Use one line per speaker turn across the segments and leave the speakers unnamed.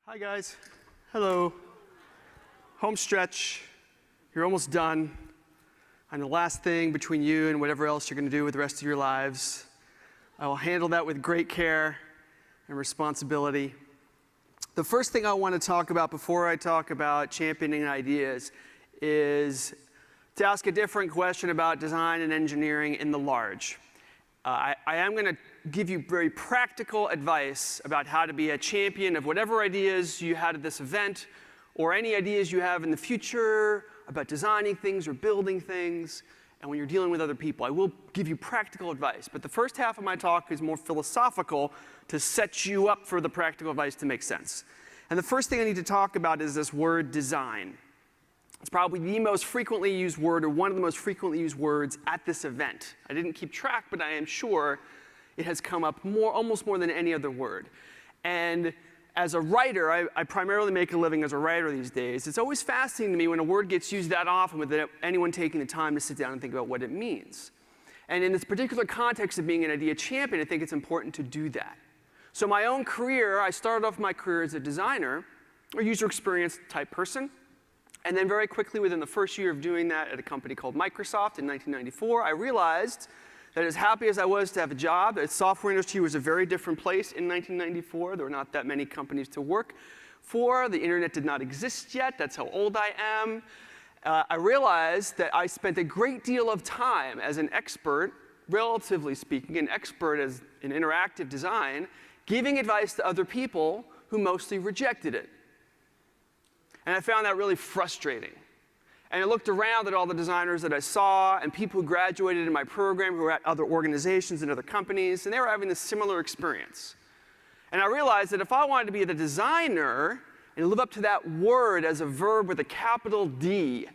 Hi guys, hello. Home stretch, you're almost done. I'm the last thing between you and whatever else you're going to do with the rest of your lives. I will handle that with great care and responsibility. The first thing I want to talk about before I talk about championing ideas is to ask a different question about design and engineering in the large. I am going to give you very practical advice about how to be a champion of whatever ideas you had at this event, or any ideas you have in the future about designing things or building things, and when you're dealing with other people. I will give you practical advice, but the first half of my talk is more philosophical to set you up for the practical advice to make sense. And the first thing I need to talk about is this word design. It's probably the most frequently used word, or one of the most frequently used words at this event. I didn't keep track, but I am sure it has come up almost more than any other word. And as a writer, I primarily make a living as a writer these days. It's always fascinating to me when a word gets used that often without anyone taking the time to sit down and think about what it means. And in this particular context of being an idea champion, I think it's important to do that. So my own career, I started off my career as a designer, or user experience type person. And then very quickly, within the first year of doing that at a company called Microsoft in 1994, I realized that as happy as I was to have a job, the software industry was a very different place in 1994. There were not that many companies to work for. The internet did not exist yet. That's how old I am. I realized that I spent a great deal of time as an expert, relatively speaking, an expert as in interactive design, giving advice to other people who mostly rejected it. And I found that really frustrating. And I looked around at all the designers that I saw and people who graduated in my program who were at other organizations and other companies, and they were having this similar experience. And I realized that if I wanted to be the designer and live up to that word as a verb with a capital D,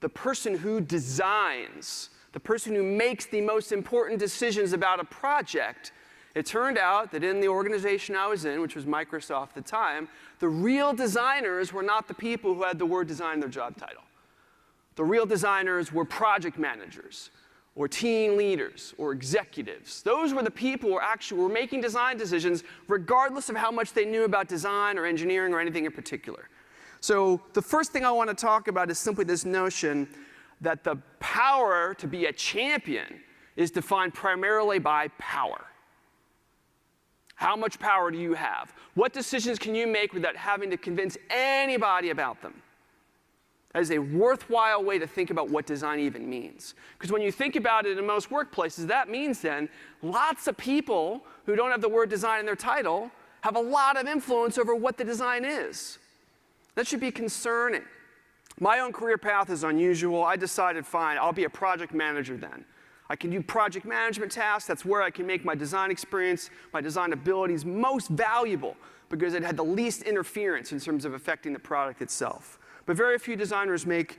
the person who designs, the person who makes the most important decisions about a project, it turned out that in the organization I was in, which was Microsoft at the time, the real designers were not the people who had the word design in their job title. The real designers were project managers, or team leaders, or executives. Those were the people who actually were making design decisions regardless of how much they knew about design or engineering or anything in particular. So the first thing I want to talk about is simply this notion that the power to be a champion is defined primarily by power. How much power do you have? What decisions can you make without having to convince anybody about them? That is a worthwhile way to think about what design even means. Because when you think about it in most workplaces, that means then lots of people who don't have the word design in their title have a lot of influence over what the design is. That should be concerning. My own career path is unusual. I decided, fine, I'll be a project manager then. I can do project management tasks. That's where I can make my design experience, my design abilities most valuable because it had the least interference in terms of affecting the product itself. But very few designers make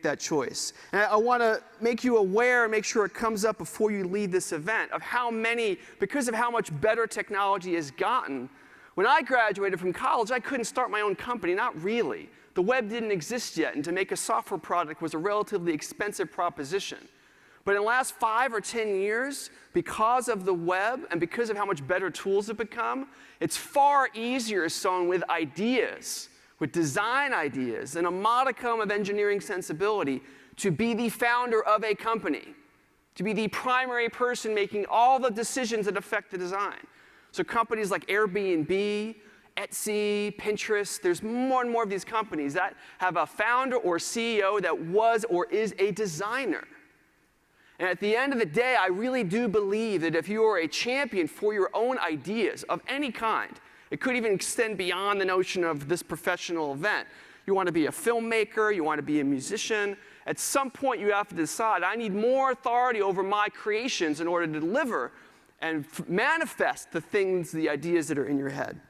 that choice. And I want to make you aware and make sure it comes up before you leave this event of how many, because of how much better technology has gotten. When I graduated from college, I couldn't start my own company, not really. The web didn't exist yet, and to make a software product was a relatively expensive proposition. But in the last 5 or 10 years, because of the web and because of how much better tools have become, it's far easier as someone with ideas, with design ideas, and a modicum of engineering sensibility to be the founder of a company, to be the primary person making all the decisions that affect the design. So companies like Airbnb, Etsy, Pinterest, there's more and more of these companies that have a founder or CEO that was or is a designer. And at the end of the day, I really do believe that if you are a champion for your own ideas of any kind, it could even extend beyond the notion of this professional event. You want to be a filmmaker, you want to be a musician. At some point, you have to decide, I need more authority over my creations in order to deliver and manifest the things, the ideas that are in your head.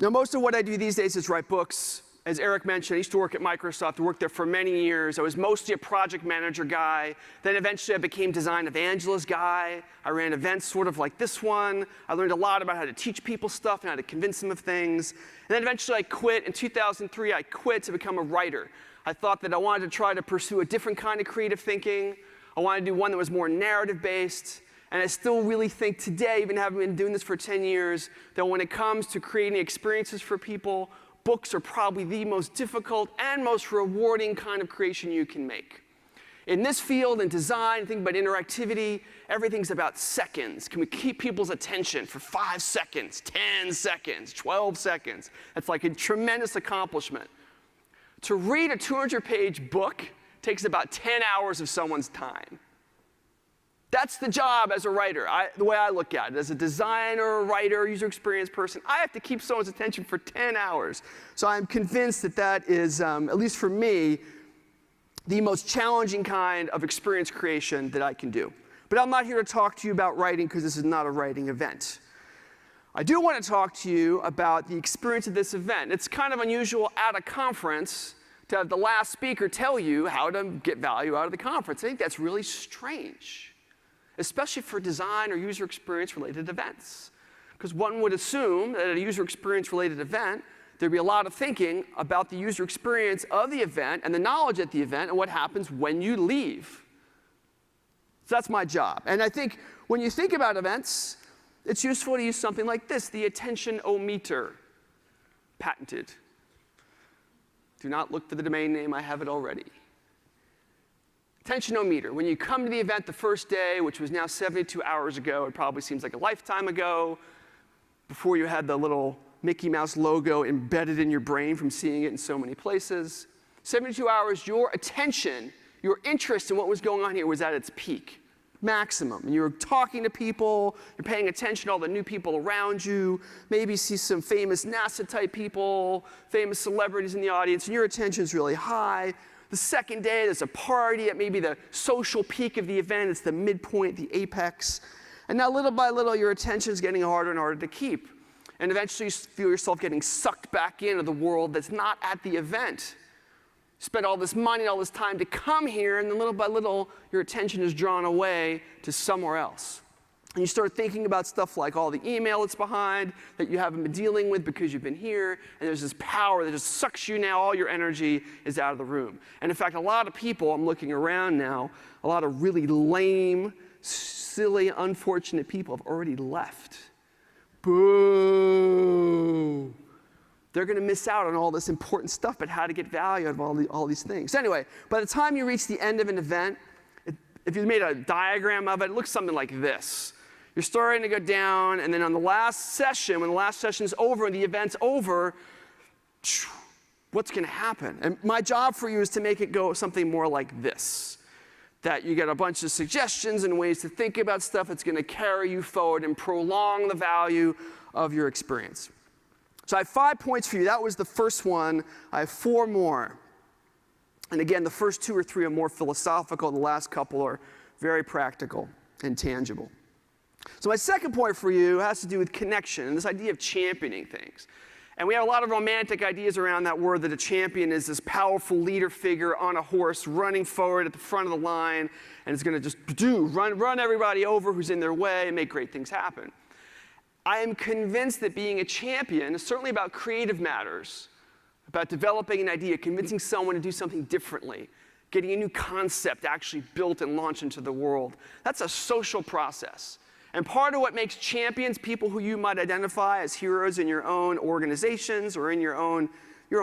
Now, most of what I do these days is write books. As Eric mentioned, I used to work at Microsoft. I worked there for many years. I was mostly a project manager guy. Then eventually I became design evangelist guy. I ran events sort of like this one. I learned a lot about how to teach people stuff and how to convince them of things. And then eventually I quit. In 2003, I quit to become a writer. I thought that I wanted to try to pursue a different kind of creative thinking. I wanted to do one that was more narrative-based. And I still really think today, even having been doing this for 10 years, that when it comes to creating experiences for people, books are probably the most difficult and most rewarding kind of creation you can make. In this field, in design, think about interactivity, everything's about seconds. Can we keep people's attention for 5 seconds, 10 seconds, 12 seconds? That's like a tremendous accomplishment. To read a 200-page book takes about 10 hours of someone's time. That's the job as a writer, the way I look at it. As a designer, writer, user experience person, I have to keep someone's attention for 10 hours. So I'm convinced that that is, at least for me, the most challenging kind of experience creation that I can do. But I'm not here to talk to you about writing because this is not a writing event. I do want to talk to you about the experience of this event. It's kind of unusual at a conference to have the last speaker tell you how to get value out of the conference. I think that's really strange, especially for design or user experience related events. Because one would assume that at a user experience related event, there'd be a lot of thinking about the user experience of the event and the knowledge at the event and what happens when you leave. So that's my job. And I think when you think about events, it's useful to use something like this, the attention-o-meter, patented. Do not look for the domain name, I have it already. Attention-o-meter. When you come to the event the first day, which was now 72 hours ago, it probably seems like a lifetime ago, before you had the little Mickey Mouse logo embedded in your brain from seeing it in so many places. 72 hours, your attention, your interest in what was going on here was at its peak, maximum. And you were talking to people, you're paying attention to all the new people around you, maybe see some famous NASA-type people, famous celebrities in the audience, and your attention is really high. The second day, there's a party at maybe the social peak of the event. It's the midpoint, the apex. And now little by little, your attention is getting harder and harder to keep. And eventually you feel yourself getting sucked back into the world that's not at the event. You spend all this money, all this time to come here, and then little by little, your attention is drawn away to somewhere else. And you start thinking about stuff like all the email that's behind that you haven't been dealing with because you've been here, and there's this power that just sucks you now, all your energy is out of the room. And in fact, a lot of people, I'm looking around now, a lot of really lame, silly, unfortunate people have already left. Boo! They're going to miss out on all this important stuff about how to get value out of all these things. So anyway, by the time you reach the end of an event, if you made a diagram of it, it looks something like this. You're starting to go down, and then on the last session, when the last session is over and the event's over, what's going to happen? And my job for you is to make it go something more like this. That you get a bunch of suggestions and ways to think about stuff that's going to carry you forward and prolong the value of your experience. So I have 5 points for you. That was the first one. I have 4 more. And again, the first 2 or 3 are more philosophical. The last couple are very practical and tangible. So my second point for you has to do with connection and this idea of championing things. And we have a lot of romantic ideas around that word, that a champion is this powerful leader figure on a horse running forward at the front of the line, and it's going to just run everybody over who's in their way and make great things happen. I am convinced that being a champion is certainly about creative matters, about developing an idea, convincing someone to do something differently, getting a new concept actually built and launched into the world. That's a social process. And part of what makes champions people who you might identify as heroes in your own organizations or in your own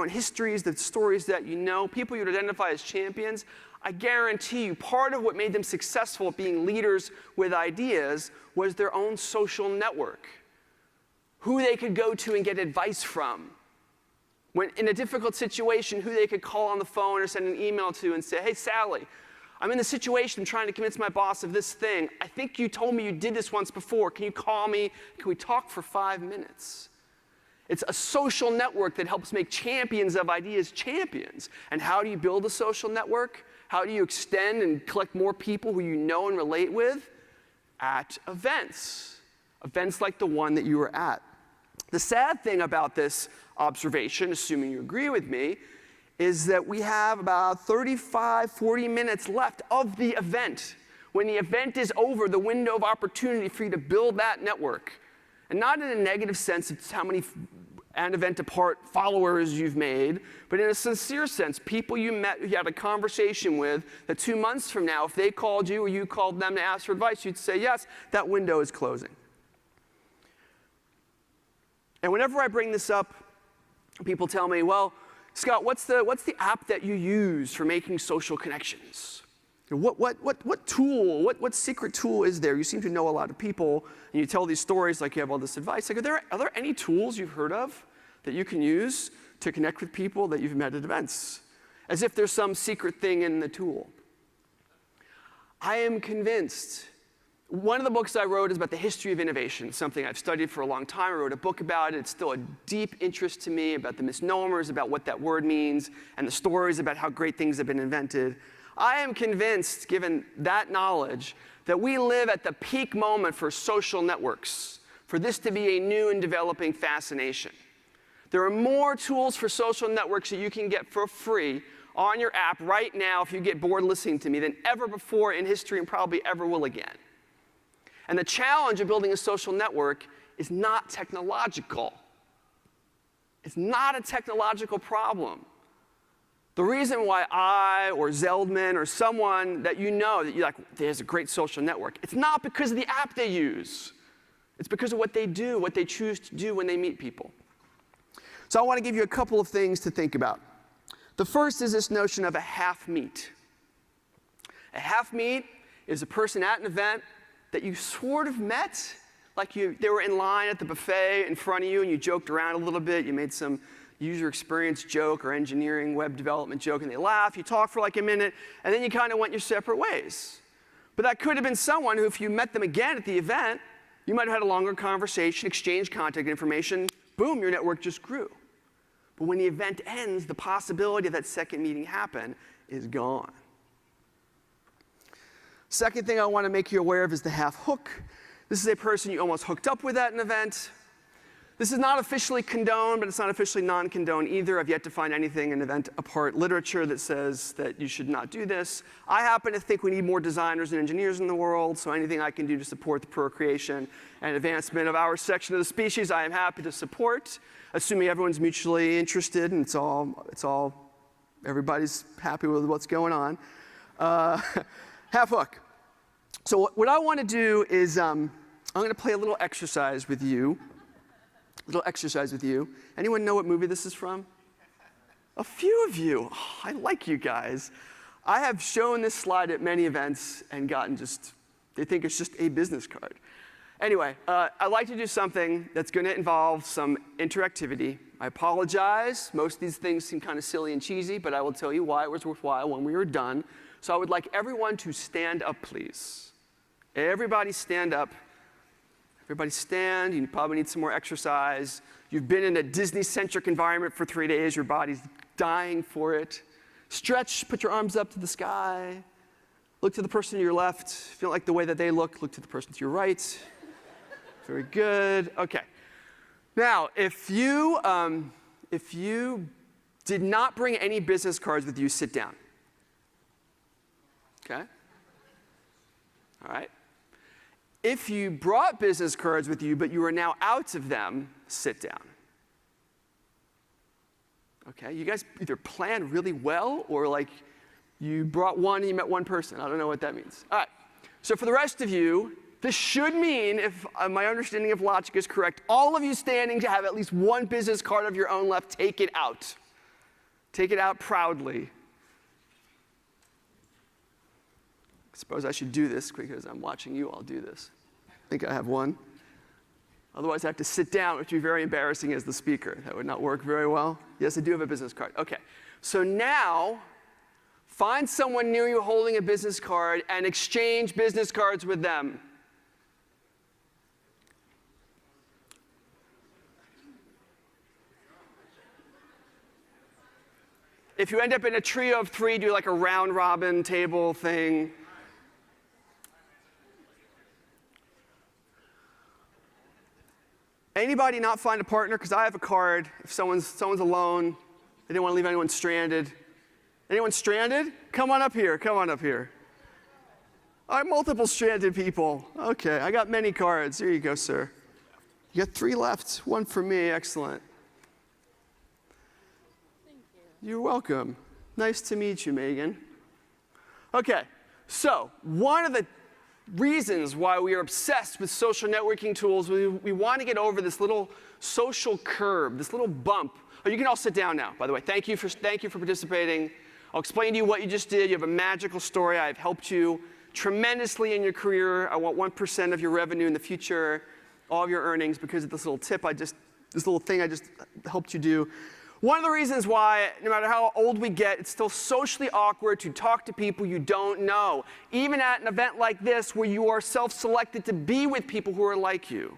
histories, the stories that you know, people you'd identify as champions, I guarantee you part of what made them successful at being leaders with ideas was their own social network, who they could go to and get advice from. When in a difficult situation, who they could call on the phone or send an email to and say, hey, Sally, I'm in this situation, I'm trying to convince my boss of this thing. I think you told me you did this once before. Can you call me? Can we talk for 5 minutes? It's a social network that helps make champions of ideas champions. And how do you build a social network? How do you extend and collect more people who you know and relate with? At events. Events like the one that you were at. The sad thing about this observation, assuming you agree with me, is that we have about 35, 40 minutes left of the event. When the event is over, the window of opportunity for you to build that network. And not in a negative sense, it's how many and event apart followers you've made, but in a sincere sense, people you met, you had a conversation with, that 2 months from now, if they called you or you called them to ask for advice, you'd say, yes, that window is closing. And whenever I bring this up, people tell me, well, Scott, what's the app that you use for making social connections? What tool, what secret tool is there? You seem to know a lot of people, and you tell these stories like you have all this advice. Like, are there any tools you've heard of that you can use to connect with people that you've met at events? As if there's some secret thing in the tool. I am convinced. One of the books I wrote is about the history of innovation, something I've studied for a long time. I wrote a book about it. It's still a deep interest to me, about the misnomers, about what that word means, and the stories about how great things have been invented. I am convinced, given that knowledge, that we live at the peak moment for social networks, for this to be a new and developing fascination. There are more tools for social networks that you can get for free on your app right now if you get bored listening to me than ever before in history and probably ever will again. And the challenge of building a social network is not technological. It's not a technological problem. The reason why I or Zeldman or someone that you know that you're like, there's a great social network, it's not because of the app they use. It's because of what they do, what they choose to do when they meet people. So I want to give you a couple of things to think about. The first is this notion of a half meet. A half meet is a person at an event that you sort of met, like they were in line at the buffet in front of you and you joked around a little bit, you made some user experience joke or engineering web development joke and they laugh, you talk for like a minute, and then you kind of went your separate ways. But that could have been someone who, if you met them again at the event, you might have had a longer conversation, exchanged contact information, boom, your network just grew. But when the event ends, the possibility of that second meeting happen is gone. Second thing I want to make you aware of is the half hook. This is a person you almost hooked up with at an event. This is not officially condoned, but it's not officially non-condoned either. I've yet to find anything in event apart literature that says that you should not do this. I happen to think we need more designers and engineers in the world, so anything I can do to support the procreation and advancement of our section of the species, I am happy to support, assuming everyone's mutually interested and everybody's happy with what's going on. Half hook. So what I want to do is I'm going to play a little exercise with you. Anyone know what movie this is from? A few of you. Oh, I like you guys. I have shown this slide at many events and gotten they think it's just a business card. Anyway, I'd like to do something that's going to involve some interactivity. I apologize. Most of these things seem kind of silly and cheesy, but I will tell you why it was worthwhile when we were done. So I would like everyone to stand up, please. Everybody stand up. Everybody stand. You probably need some more exercise. You've been in a Disney-centric environment for 3 days. Your body's dying for it. Stretch. Put your arms up to the sky. Look to the person to your left. If you don't like the way that they look to the person to your right. Very good. OK. Now, if you did not bring any business cards with you, sit down. OK? All right. If you brought business cards with you, but you are now out of them, sit down. OK? You guys either planned really well or like you brought one and you met one person. I don't know what that means. All right. So for the rest of you, this should mean, if my understanding of logic is correct, all of you standing to have at least one business card of your own left, take it out. Take it out proudly. I suppose I should do this because I'm watching you all do this. I think I have one. Otherwise, I have to sit down, which would be very embarrassing as the speaker. That would not work very well. Yes, I do have a business card. OK. So now, find someone near you holding a business card and exchange business cards with them. If you end up in a trio of 3, do like a round-robin table thing. Anybody not find a partner? Because I have a card. If someone's alone, they didn't want to leave anyone stranded. Anyone stranded? Come on up here. Come on up here. All right, multiple stranded people. OK, I got many cards. Here you go, sir. You got 3 left. 1 for me. Excellent. You're welcome. Nice to meet you, Megan. Okay, so one of the reasons why we are obsessed with social networking tools, we want to get over this little social curb, this little bump. Oh, you can all sit down now, by the way. Thank you for participating. I'll explain to you what you just did. You have a magical story. I've helped you tremendously in your career. I want 1% of your revenue in the future, all of your earnings, because of this little tip this little thing I just helped you do. One of the reasons why, no matter how old we get, it's still socially awkward to talk to people you don't know, even at an event like this where you are self-selected to be with people who are like you.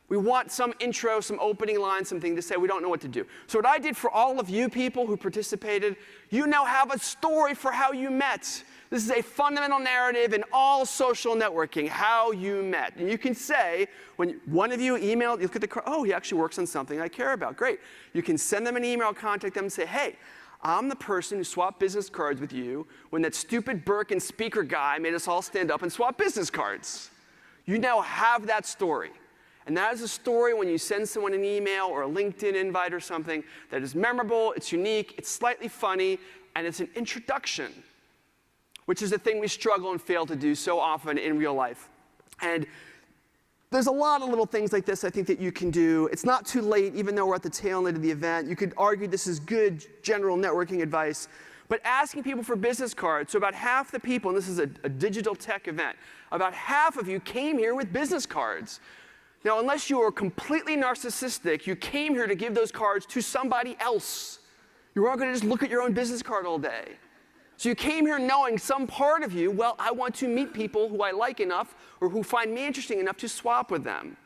We want some intro, some opening line, something to say. We don't know what to do. So what I did for all of you people who participated, you now have a story for how you met. This is a fundamental narrative in all social networking, how you met. And you can say, when one of you emailed, you look at the card, oh, he actually works on something I care about. Great. You can send them an email, contact them, and say, hey, I'm the person who swapped business cards with you when that stupid Berkun speaker guy made us all stand up and swap business cards. You now have that story. And that is a story when you send someone an email or a LinkedIn invite or something that is memorable, it's unique, it's slightly funny, and it's an introduction, which is a thing we struggle and fail to do so often in real life. And there's a lot of little things like this I think that you can do. It's not too late, even though we're at the tail end of the event. You could argue this is good general networking advice. But asking people for business cards, so about half the people, and this is a digital tech event, about half of you came here with business cards. Now, unless you are completely narcissistic, you came here to give those cards to somebody else. You weren't going to just look at your own business card all day. So you came here knowing some part of you, well, I want to meet people who I like enough or who find me interesting enough to swap with them.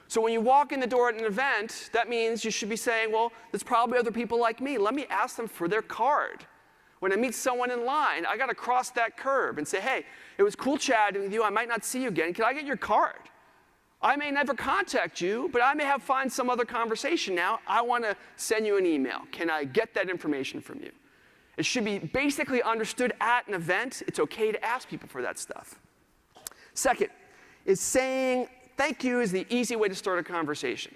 So when you walk in the door at an event, that means you should be saying, well, there's probably other people like me. Let me ask them for their card. When I meet someone in line, I got to cross that curb and say, hey, it was cool chatting with you. I might not see you again. Can I get your card? I may never contact you, but I may find some other conversation now. I want to send you an email. Can I get that information from you? It should be basically understood at an event. It's okay to ask people for that stuff. Second is saying thank you is the easy way to start a conversation.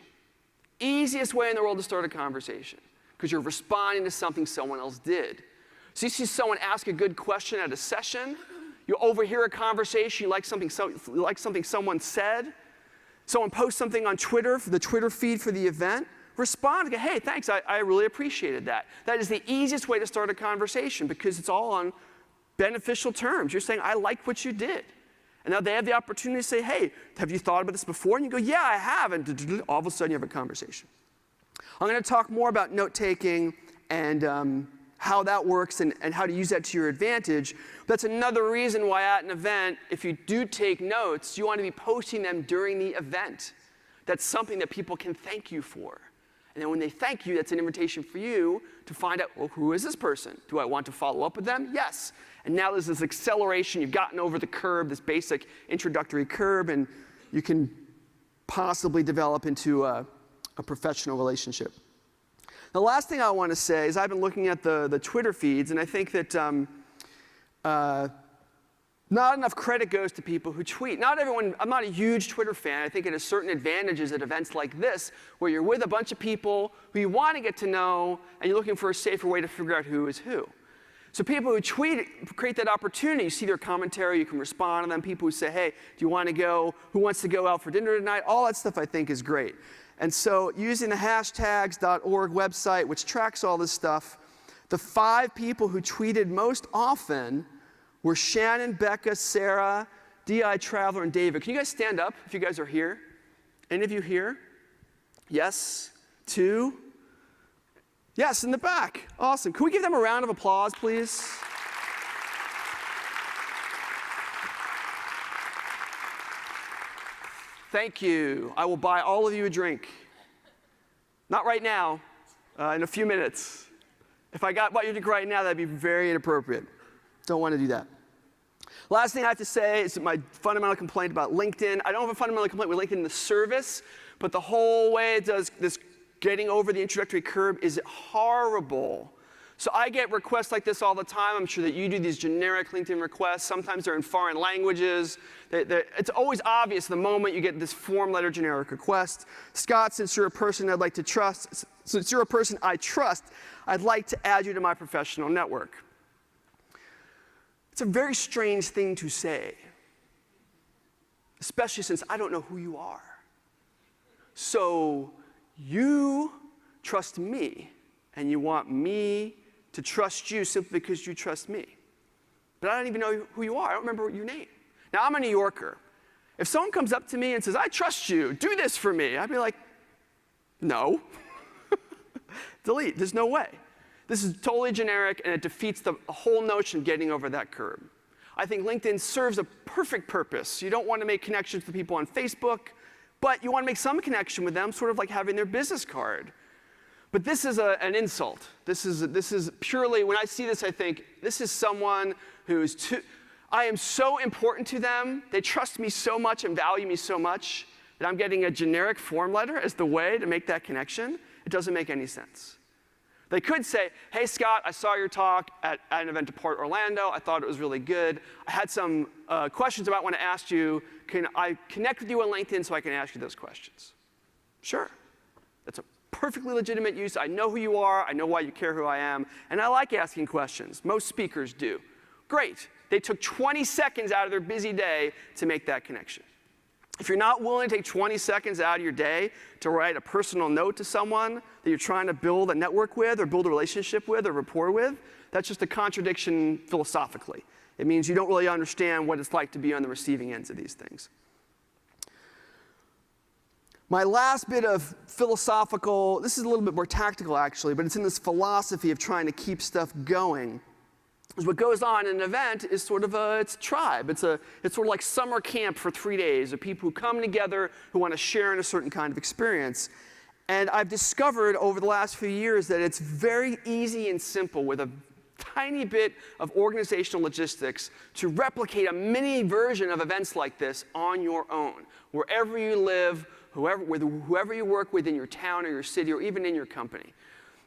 Easiest way in the world to start a conversation, because you're responding to something someone else did. So you see someone ask a good question at a session, you overhear a conversation, you like something someone said, someone posts something on Twitter, for the Twitter feed for the event, respond and go, hey, thanks, I really appreciated that. That is the easiest way to start a conversation because it's all on beneficial terms. You're saying, I like what you did. And now they have the opportunity to say, hey, have you thought about this before? And you go, yeah, I have. And all of a sudden you have a conversation. I'm going to talk more about note-taking and how that works and how to use that to your advantage. That's another reason why at an event, if you do take notes, you want to be posting them during the event. That's something that people can thank you for. And then when they thank you, that's an invitation for you to find out, well, who is this person? Do I want to follow up with them? Yes. And now there's this acceleration. You've gotten over the curb, this basic introductory curb, and you can possibly develop into a professional relationship. The last thing I want to say is I've been looking at the Twitter feeds, and I think that not enough credit goes to people who tweet. Not everyone, I'm not a huge Twitter fan. I think it has certain advantages at events like this, where you're with a bunch of people who you want to get to know, and you're looking for a safer way to figure out who is who. So people who tweet create that opportunity. You see their commentary, you can respond to them. People who say, hey, do you want to go? Who wants to go out for dinner tonight? All that stuff I think is great. And so using the hashtags.org website, which tracks all this stuff, the 5 people who tweeted most often were Shannon, Becca, Sarah, D.I. Traveler, and David. Can you guys stand up if you guys are here? Any of you here? Yes? 2? Yes, in the back. Awesome. Can we give them a round of applause, please? Thank you. I will buy all of you a drink. Not right now, in a few minutes. If I bought you a drink right now, that'd be very inappropriate. Don't want to do that. Last thing I have to say is my fundamental complaint about LinkedIn. I don't have a fundamental complaint with LinkedIn in the service, but the whole way it does this getting over the introductory curve is horrible. So I get requests like this all the time. I'm sure that you do these generic LinkedIn requests. Sometimes they're in foreign languages. It's always obvious the moment you get this form letter generic request. Scott, since you're a person I trust, I'd like to add you to my professional network. It's a very strange thing to say, especially since I don't know who you are. So you trust me, and you want me to trust you simply because you trust me. But I don't even know who you are. I don't remember your name. Now, I'm a New Yorker. If someone comes up to me and says, I trust you, do this for me, I'd be like, no. Delete. There's no way. This is totally generic, and it defeats the whole notion of getting over that curb. I think LinkedIn serves a perfect purpose. You don't want to make connections with people on Facebook, but you want to make some connection with them, sort of like having their business card. But this is an insult. This is purely, when I see this, I think, this is someone who's I am so important to them, they trust me so much and value me so much, that I'm getting a generic form letter as the way to make that connection. It doesn't make any sense. They could say, hey, Scott, I saw your talk at an event at Port Orlando. I thought it was really good. I had some questions about when I asked you. Can I connect with you on LinkedIn so I can ask you those questions? Sure. That's a perfectly legitimate use. I know who you are. I know why you care who I am. And I like asking questions. Most speakers do. Great. They took 20 seconds out of their busy day to make that connection. If you're not willing to take 20 seconds out of your day to write a personal note to someone that you're trying to build a network with or build a relationship with or rapport with, that's just a contradiction philosophically. It means you don't really understand what it's like to be on the receiving ends of these things. My last bit of philosophical, this is a little bit more tactical actually, but it's in this philosophy of trying to keep stuff going. Is what goes on in an event is sort of it's a tribe. It's sort of like summer camp for 3 days of people who come together who want to share in a certain kind of experience. And I've discovered over the last few years that it's very easy and simple with a tiny bit of organizational logistics to replicate a mini version of events like this on your own, wherever you live, whoever you work with in your town or your city or even in your company.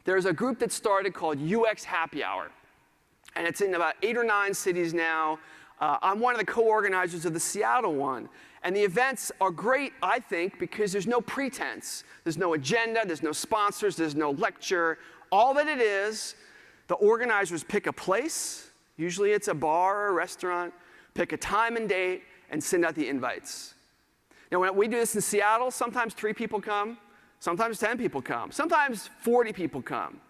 There's a group that started called UX Happy Hour. And it's in about 8 or 9 cities now. I'm one of the co-organizers of the Seattle one. And the events are great, I think, because there's no pretense. There's no agenda, there's no sponsors, there's no lecture. All that it is, the organizers pick a place, usually it's a bar or a restaurant, pick a time and date, and send out the invites. Now, when we do this in Seattle, sometimes 3 people come, sometimes 10 people come, sometimes 40 people come.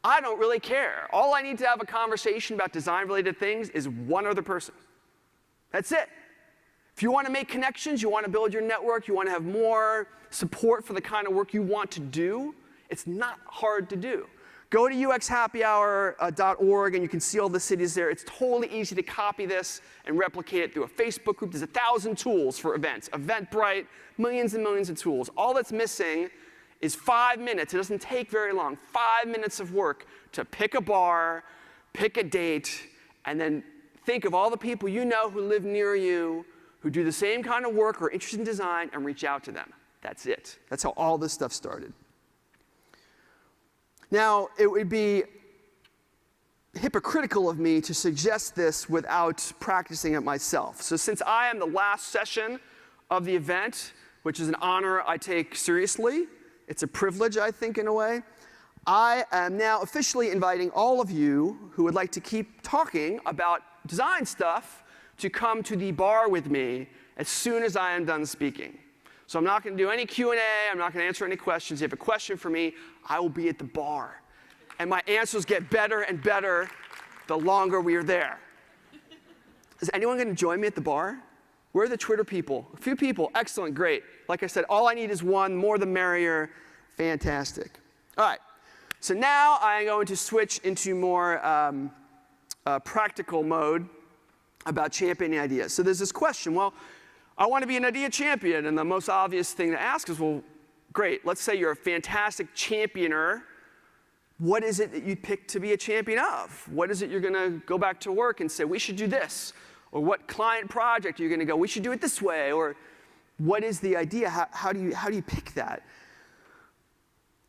I don't really care. All I need to have a conversation about design-related things is one other person. That's it. If you want to make connections, you want to build your network, you want to have more support for the kind of work you want to do, it's not hard to do. Go to uxhappyhour.org and you can see all the cities there. It's totally easy to copy this and replicate it through a Facebook group. There's 1,000 tools for events. Eventbrite, millions and millions of tools. All that's missing is 5 minutes. It doesn't take very long. 5 minutes of work to pick a bar, pick a date, and then think of all the people you know who live near you, who do the same kind of work or are interested in design, and reach out to them. That's it. That's how all this stuff started. Now, it would be hypocritical of me to suggest this without practicing it myself. So since I am the last session of the event, which is an honor I take seriously, it's a privilege, I think, in a way. I am now officially inviting all of you who would like to keep talking about design stuff to come to the bar with me as soon as I am done speaking. So I'm not going to do any Q&A. I'm not going to answer any questions. If you have a question for me, I will be at the bar. And my answers get better and better the longer we are there. Is anyone going to join me at the bar? Where are the Twitter people? A few people. Excellent. Great. Like I said, all I need is one. More the merrier. Fantastic. All right. So now I am going to switch into more practical mode about championing ideas. So there's this question. Well, I want to be an idea champion. And the most obvious thing to ask is, well, great. Let's say you're a fantastic championer. What is it that you pick to be a champion of? What is it you're going to go back to work and say, we should do this? Or what client project are you going to go, we should do it this way? Or what is the idea? How do you pick that?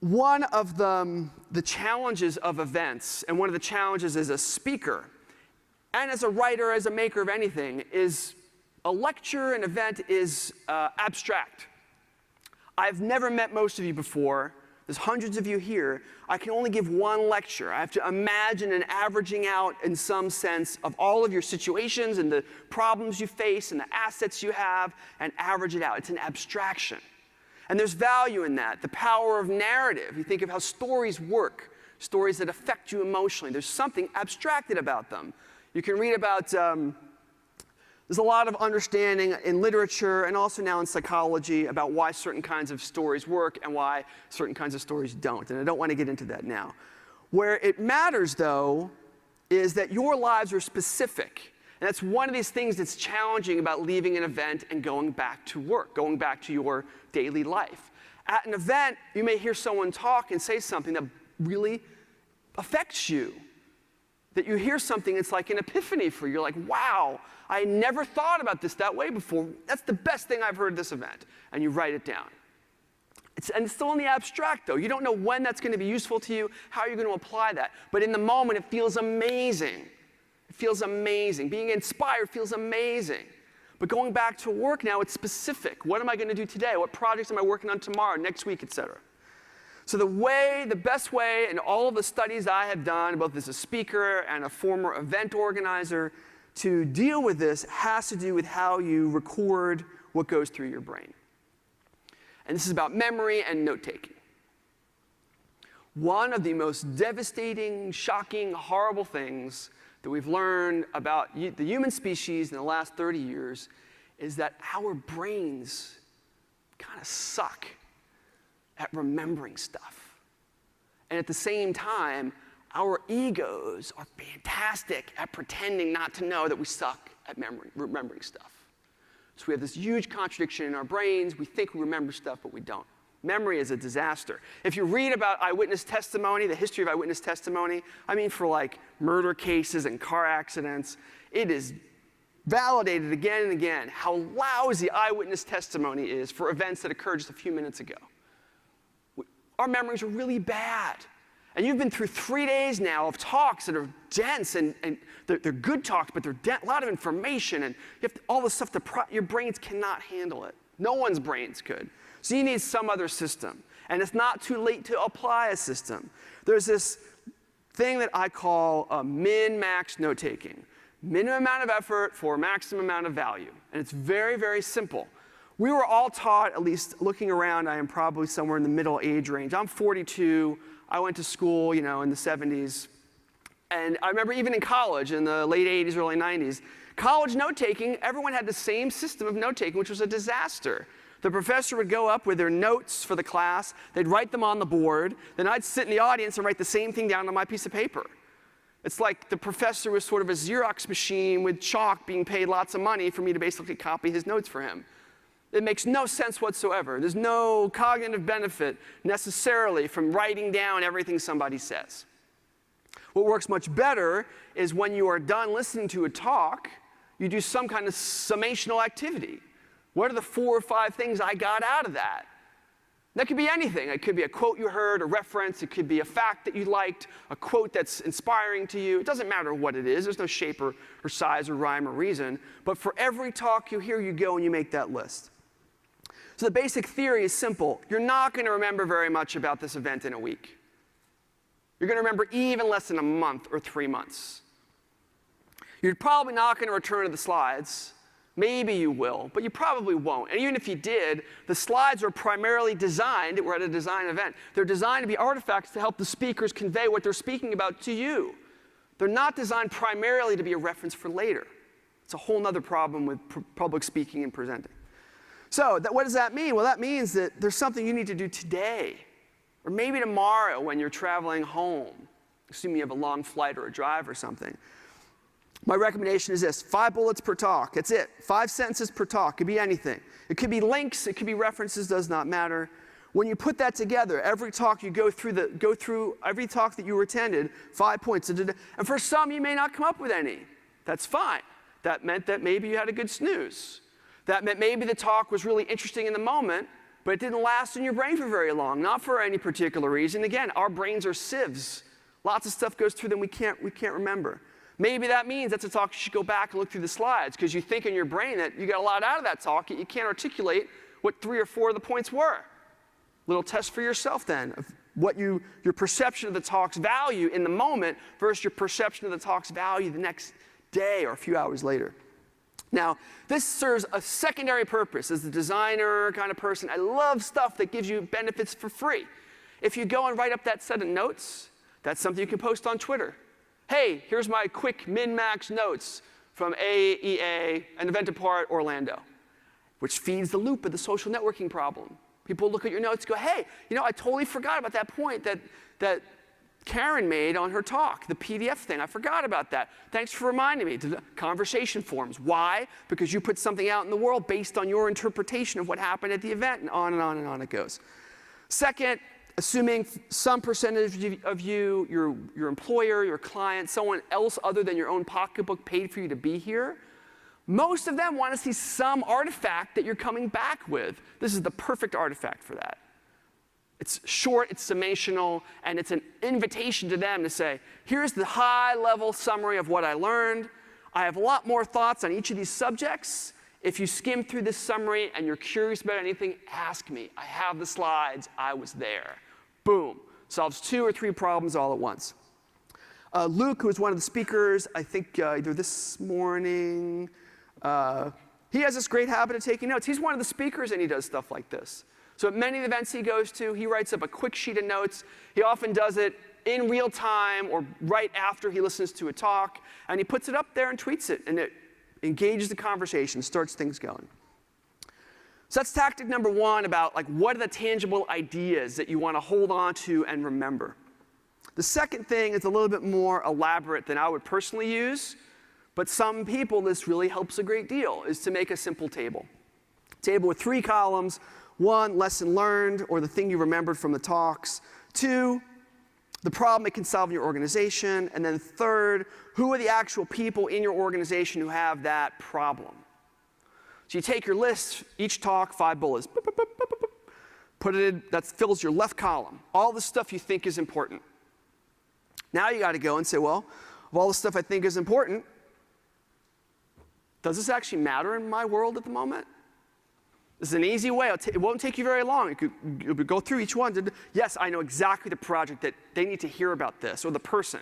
one of the challenges of events, and one of the challenges as a speaker, and as a writer, as a maker of anything, is a lecture, an event is abstract. I've never met most of you before. There's hundreds of you here. I can only give one lecture. I have to imagine an averaging out in some sense of all of your situations and the problems you face and the assets you have, and average it out. It's an abstraction. And there's value in that, the power of narrative. You think of how stories work, stories that affect you emotionally. There's something abstracted about them. You can read about, there's a lot of understanding in literature and also now in psychology about why certain kinds of stories work and why certain kinds of stories don't. And I don't want to get into that now. Where it matters, though, is that your lives are specific. And that's one of these things that's challenging about leaving an event and going back to work, going back to your daily life. At an event, you may hear someone talk and say something that really affects you. That you hear something, it's like an epiphany for you. You're like, wow, I never thought about this that way before. That's the best thing I've heard at this event. And you write it down. And it's still in the abstract, though. You don't know when that's going to be useful to you, how you're going to apply that. But in the moment, it feels amazing. It feels amazing. Being inspired feels amazing. But going back to work now, it's specific. What am I going to do today? What projects am I working on tomorrow, next week, et cetera? So the best way in all of the studies I have done, both as a speaker and a former event organizer, to deal with this has to do with how you record what goes through your brain. And this is about memory and note-taking. One of the most devastating, shocking, horrible things that we've learned about the human species in the last 30 years is that our brains kind of suck at remembering stuff. And at the same time, our egos are fantastic at pretending not to know that we suck at remembering stuff. So we have this huge contradiction in our brains. We think we remember stuff, but we don't. Memory is a disaster. If you read about eyewitness testimony, the history of eyewitness testimony, I mean for like murder cases and car accidents, it is validated again and again how lousy eyewitness testimony is for events that occurred just a few minutes ago. Our memories are really bad. And you've been through 3 days now of talks that are dense, and they're good talks, but they're a lot of information, and you have all this stuff, your brains cannot handle it. No one's brains could. So you need some other system. And it's not too late to apply a system. There's this thing that I call min-max note-taking. Minimum amount of effort for maximum amount of value. And it's very, very simple. We were all taught, at least looking around, I am probably somewhere in the middle age range. I'm 42. I went to school, in the 70s. And I remember even in college, in the late 80s, early 90s, college note-taking, everyone had the same system of note-taking, which was a disaster. The professor would go up with their notes for the class. They'd write them on the board. Then I'd sit in the audience and write the same thing down on my piece of paper. It's like the professor was sort of a Xerox machine with chalk being paid lots of money for me to basically copy his notes for him. It makes no sense whatsoever. There's no cognitive benefit necessarily from writing down everything somebody says. What works much better is when you are done listening to a talk, you do some kind of summational activity. What are the 4 or 5 things I got out of that? That could be anything. It could be a quote you heard, a reference. It could be a fact that you liked, a quote that's inspiring to you. It doesn't matter what it is. There's no shape or size or rhyme or reason. But for every talk you hear, you go and you make that list. So the basic theory is simple. You're not going to remember very much about this event in a week. You're going to remember even less than a month or 3 months. You're probably not going to return to the slides. Maybe you will, but you probably won't. And even if you did, the slides are primarily designed, we're at a design event, they're designed to be artifacts to help the speakers convey what they're speaking about to you. They're not designed primarily to be a reference for later. It's a whole other problem with public speaking and presenting. So what does that mean? Well, that means that there's something you need to do today, or maybe tomorrow when you're traveling home, assuming you have a long flight or a drive or something. My recommendation is this: 5 bullets per talk. That's it. 5 sentences per talk. It could be anything. It could be links. It could be references. Does not matter. When you put that together, every talk you go through every talk that you attended, 5 points. And for some, you may not come up with any. That's fine. That meant that maybe you had a good snooze. That meant maybe the talk was really interesting in the moment, but it didn't last in your brain for very long, not for any particular reason. Again, our brains are sieves. Lots of stuff goes through them we can't remember. Maybe that means that's a talk you should go back and look through the slides, because you think in your brain that you got a lot out of that talk, yet you can't articulate what 3 or 4 of the points were. Little test for yourself then of what your perception of the talk's value in the moment versus your perception of the talk's value the next day or a few hours later. Now, this serves a secondary purpose. As a designer kind of person, I love stuff that gives you benefits for free. If you go and write up that set of notes, that's something you can post on Twitter. Hey, here's my quick min-max notes from AEA, an event apart, Orlando, which feeds the loop of the social networking problem. People look at your notes and go, hey, I totally forgot about that point that Karen made on her talk, the PDF thing. I forgot about that. Thanks for reminding me. Conversation forums. Why? Because you put something out in the world based on your interpretation of what happened at the event, and on and on and on it goes. Second, assuming some percentage of you, your employer, your client, someone else other than your own pocketbook paid for you to be here, most of them want to see some artifact that you're coming back with. This is the perfect artifact for that. It's short, it's summational, and it's an invitation to them to say, here's the high-level summary of what I learned. I have a lot more thoughts on each of these subjects. If you skim through this summary and you're curious about anything, ask me. I have the slides. I was there. Boom. Solves 2 or 3 problems all at once. Luke, who is one of the speakers, I think either this morning, he has this great habit of taking notes. He's one of the speakers, and he does stuff like this. So at many of the events he goes to, he writes up a quick sheet of notes. He often does it in real time or right after he listens to a talk, and he puts it up there and tweets it, and it engages the conversation, starts things going. So that's tactic number 1 about what are the tangible ideas that you want to hold on to and remember. The second thing is a little bit more elaborate than I would personally use, but some people this really helps a great deal, is to make a simple table. Table with 3 columns. 1, lesson learned, or the thing you remembered from the talks. 2, the problem it can solve in your organization. And then 3rd, who are the actual people in your organization who have that problem? So you take your list, each talk, 5 bullets. Put it in, that fills your left column. All the stuff you think is important. Now you got to go and say, well, of all the stuff I think is important, does this actually matter in my world at the moment? This is an easy way. It won't take you very long. You could go through each one. Yes, I know exactly the project that they need to hear about this, or the person.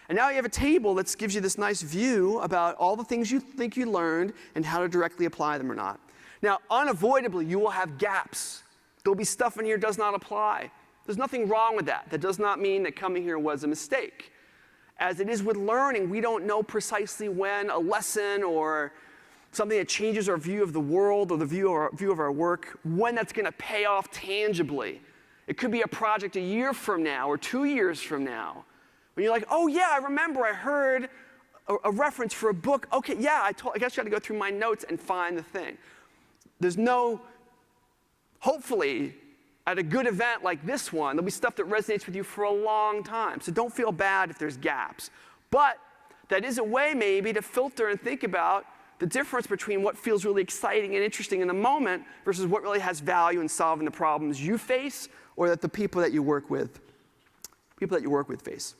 And now you have a table that gives you this nice view about all the things you think you learned and how to directly apply them or not. Now, unavoidably, you will have gaps. There'll be stuff in here that does not apply. There's nothing wrong with that. That does not mean that coming here was a mistake. As it is with learning, we don't know precisely when a lesson or something that changes our view of the world or the view of our work, when that's going to pay off tangibly. It could be a project a year from now or 2 years from now. When you're like, oh yeah, I remember I heard a reference for a book. Okay, yeah, I guess you got to go through my notes and find the thing. There's no, hopefully, at a good event like this one, there'll be stuff that resonates with you for a long time. So don't feel bad if there's gaps. But that is a way maybe to filter and think about the difference between what feels really exciting and interesting in the moment versus what really has value in solving the problems you face or that the people that you work with face.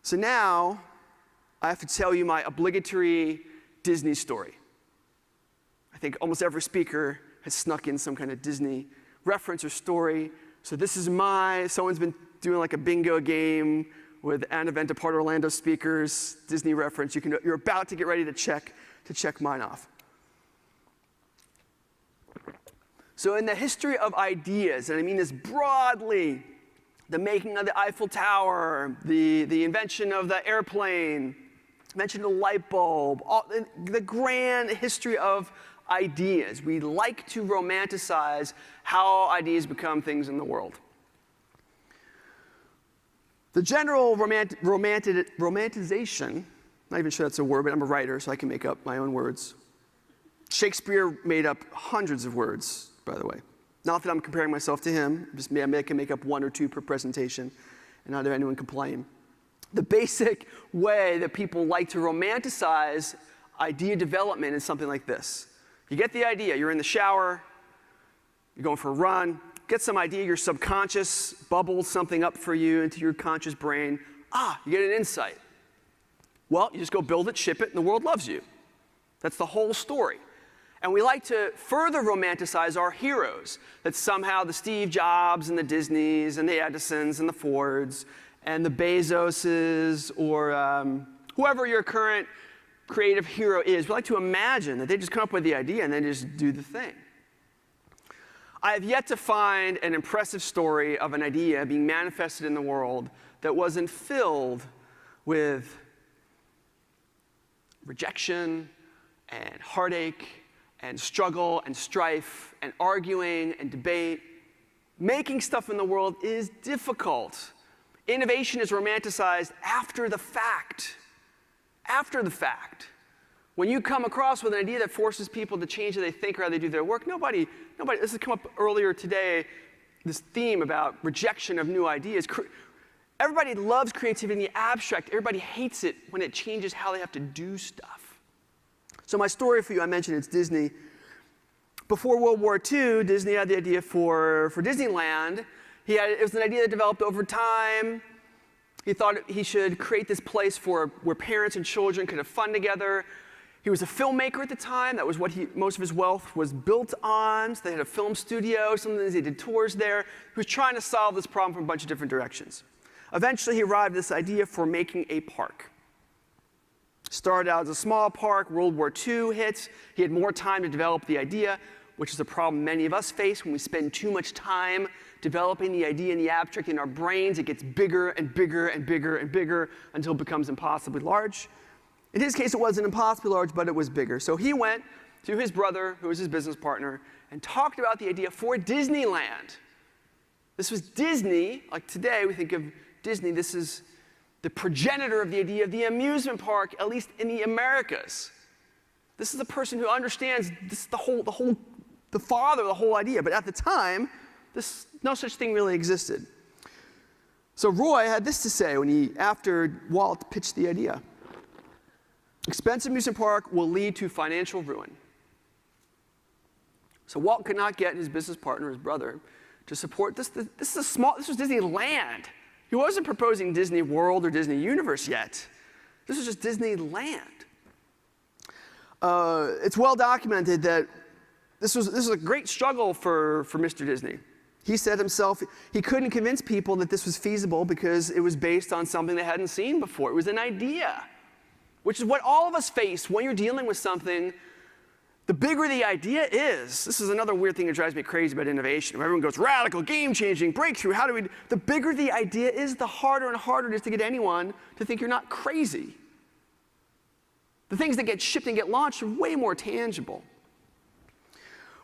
So now I have to tell you my obligatory Disney story. I think almost every speaker has snuck in some kind of Disney reference or story. So this is someone's been doing like a bingo game with an event apart Orlando speakers, Disney reference. You're about to get ready to check mine off. So in the history of ideas, and I mean this broadly, the making of the Eiffel Tower, the invention of the airplane, invention of the light bulb, the grand history of ideas. We like to romanticize how ideas become things in the world. The general romanticization, not even sure that's a word, but I'm a writer, so I can make up my own words. Shakespeare made up hundreds of words, by the way. Not that I'm comparing myself to him, just I can make up 1 or 2 per presentation, and not have anyone complain. The basic way that people like to romanticize idea development is something like this. You get the idea, you're in the shower, You're going for a run, get some idea, your subconscious bubbles something up for you into your conscious brain. You get an insight. Well, you just go build it, ship it, and the world loves you. That's the whole story. And we like to further romanticize our heroes, that somehow the Steve Jobs and the Disneys and the Edisons and the Fords and the Bezoses or whoever your current creative hero is, we like to imagine that they just come up with the idea and then just do the thing. I have yet to find an impressive story of an idea being manifested in the world that wasn't filled with rejection and heartache and struggle and strife and arguing and debate. Making stuff in the world is difficult. Innovation is romanticized after the fact. After the fact. When you come across with an idea that forces people to change how they think or how they do their work, nobody, this has come up earlier today, this theme about rejection of new ideas. Everybody loves creativity in the abstract. Everybody hates it when it changes how they have to do stuff. So my story for you, I mentioned it's Disney. Before World War II, Disney had the idea for Disneyland. It was an idea that developed over time. He thought he should create this place where parents and children could have fun together. He was a filmmaker at the time. That was what most of his wealth was built on. So they had a film studio. Sometimes they did tours there. He was trying to solve this problem from a bunch of different directions. Eventually, he arrived at this idea for making a park. Started out as a small park. World War II hits. He had more time to develop the idea, which is a problem many of us face when we spend too much time developing the idea in the abstract in our brains. It gets bigger and bigger and bigger and bigger until it becomes impossibly large. In his case, it wasn't impossibly large, but it was bigger. So he went to his brother, who was his business partner, and talked about the idea for Disneyland. This was Disney. Like today, we think of Disney. This is the progenitor of the idea of the amusement park, at least in the Americas. This is the person who understands this is the father of the whole idea. But at the time, no such thing really existed. So Roy had this to say after Walt pitched the idea. Expensive amusement park will lead to financial ruin. So Walt could not get his business partner, his brother, to support this. This was Disneyland. He wasn't proposing Disney World or Disney Universe yet. This was just Disneyland. It's well documented that this was a great struggle for Mr. Disney. He said himself he couldn't convince people that this was feasible because it was based on something they hadn't seen before. It was an idea, which is what all of us face when you're dealing with something. The bigger the idea is, this is another weird thing that drives me crazy about innovation. Everyone goes, radical, game-changing, breakthrough, the bigger the idea is, the harder and harder it is to get anyone to think you're not crazy. The things that get shipped and get launched are way more tangible.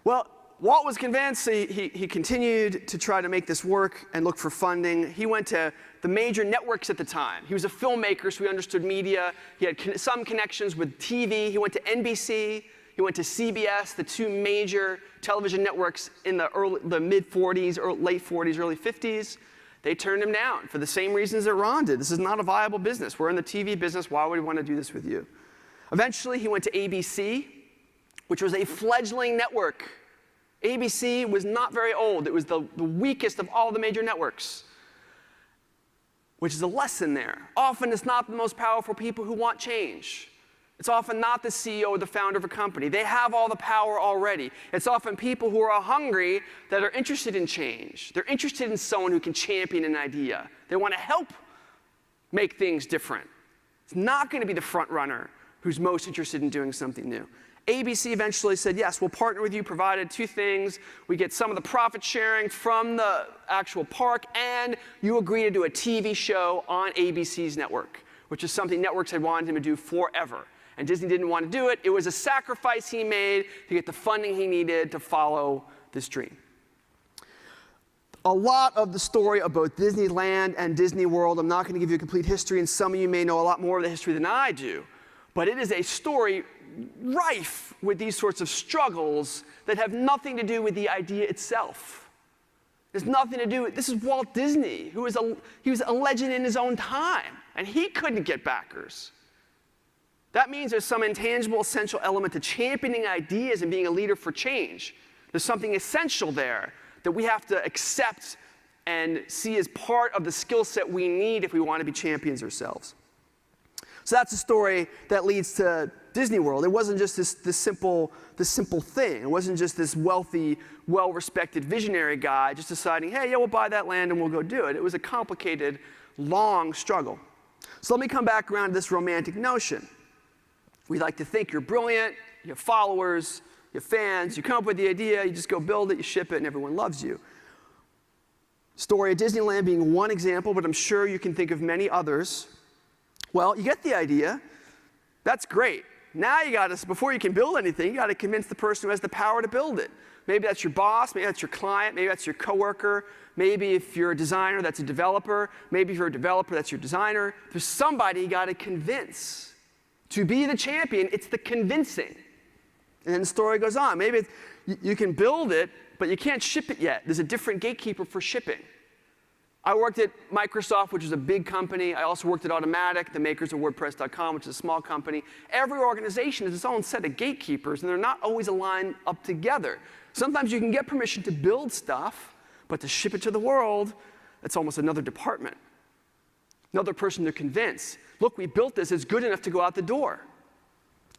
Well, Walt was convinced. He continued to try to make this work and look for funding. He went to the major networks at the time. He was a filmmaker, so he understood media. He had some connections with TV. He went to NBC. He went to CBS, the two major television networks in the mid-40s, or late 40s, early 50s. They turned him down for the same reasons that Ron did. This is not a viable business. We're in the TV business. Why would we want to do this with you? Eventually, he went to ABC, which was a fledgling network. ABC was not very old. It was the weakest of all the major networks, which is a lesson there. Often, it's not the most powerful people who want change. It's often not the CEO or the founder of a company. They have all the power already. It's often people who are hungry that are interested in change. They're interested in someone who can champion an idea. They want to help make things different. It's not going to be the front runner who's most interested in doing something new. ABC eventually said, yes, we'll partner with you, provided two things. We get some of the profit sharing from the actual park, and you agree to do a TV show on ABC's network, which is something networks had wanted him to do forever. And Disney didn't want to do it. It was a sacrifice he made to get the funding he needed to follow this dream. A lot of the story of both Disneyland and Disney World, I'm not going to give you a complete history, and some of you may know a lot more of the history than I do. But it is a story rife with these sorts of struggles that have nothing to do with the idea itself. There's nothing to do with, this is Walt Disney, he was a legend in his own time, and he couldn't get backers. That means there's some intangible, essential element to championing ideas and being a leader for change. There's something essential there that we have to accept and see as part of the skill set we need if we want to be champions ourselves. So that's a story that leads to Disney World. It wasn't just this simple thing. It wasn't just this wealthy, well-respected visionary guy just deciding, hey, yeah, we'll buy that land and we'll go do it. It was a complicated, long struggle. So let me come back around to this romantic notion. We like to think you're brilliant, you have followers, you have fans, you come up with the idea, you just go build it, you ship it, and everyone loves you. Story of Disneyland being one example, but I'm sure you can think of many others. Well, you get the idea. That's great. Now you got to, before you can build anything, you got to convince the person who has the power to build it. Maybe that's your boss, maybe that's your client, maybe that's your coworker, maybe if you're a designer, that's a developer, maybe if you're a developer, that's your designer. There's somebody you got to convince. To be the champion, it's the convincing. And then the story goes on. Maybe you can build it, but you can't ship it yet. There's a different gatekeeper for shipping. I worked at Microsoft, which is a big company. I also worked at Automatic, the makers of WordPress.com, which is a small company. Every organization has its own set of gatekeepers, and they're not always aligned up together. Sometimes you can get permission to build stuff, but to ship it to the world, that's almost another department. Another person to convince. Look, we built this. It's good enough to go out the door.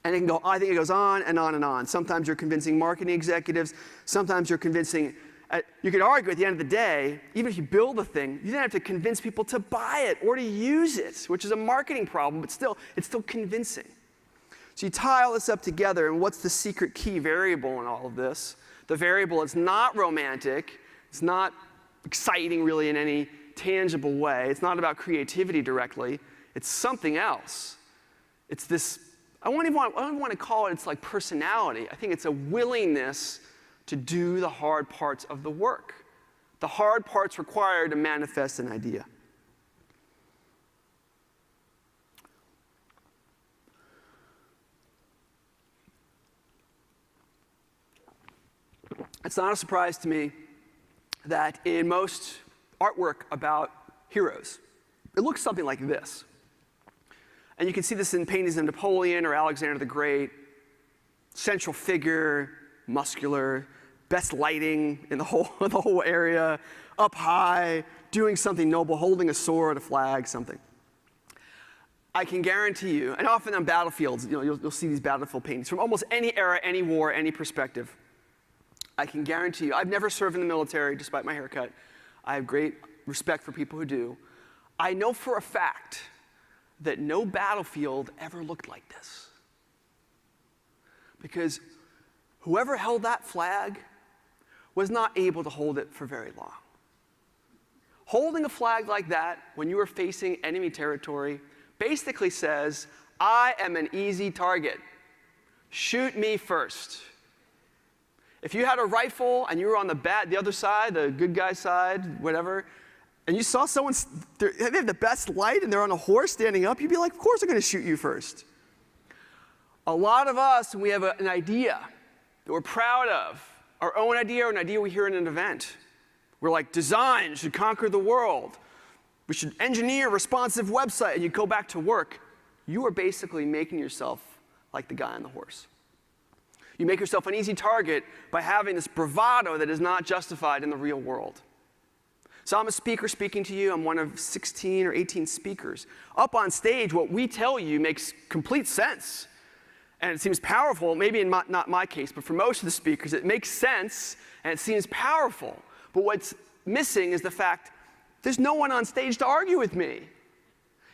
And it can go, I think it goes on and on and on. Sometimes you're convincing marketing executives. Sometimes you're convincing, you could argue at the end of the day, even if you build a thing, you then have to convince people to buy it or to use it, which is a marketing problem, but still, it's still convincing. So you tie all this up together, and what's the secret key variable in all of this? The variable is not romantic. It's not exciting really in any tangible way. It's not about creativity directly. It's something else. It's this, I don't even want to call it, it's like personality. I think it's a willingness to do the hard parts of the work. The hard parts required to manifest an idea. It's not a surprise to me that in most artwork about heroes, it looks something like this. And you can see this in paintings of Napoleon or Alexander the Great. Central figure, muscular, best lighting in the whole area, up high, doing something noble, holding a sword, a flag, something. I can guarantee you, and often on battlefields, you'll see these battlefield paintings from almost any era, any war, any perspective. I can guarantee you, I've never served in the military despite my haircut. I have great respect for people who do. I know for a fact that no battlefield ever looked like this. Because whoever held that flag was not able to hold it for very long. Holding a flag like that when you are facing enemy territory basically says, I am an easy target. Shoot me first. If you had a rifle and you were on the other side, the good guy side, whatever, and you saw someone, they have the best light and they're on a horse standing up, you'd be like, of course they're going to shoot you first. A lot of us, when we have an idea that we're proud of, our own idea or an idea we hear in an event, we're like, design should conquer the world. We should engineer a responsive website, and you go back to work. You are basically making yourself like the guy on the horse. You make yourself an easy target by having this bravado that is not justified in the real world. So I'm a speaker speaking to you. I'm one of 16 or 18 speakers. Up on stage, what we tell you makes complete sense. And it seems powerful, maybe in not my case, but for most of the speakers, it makes sense and it seems powerful. But what's missing is the fact there's no one on stage to argue with me.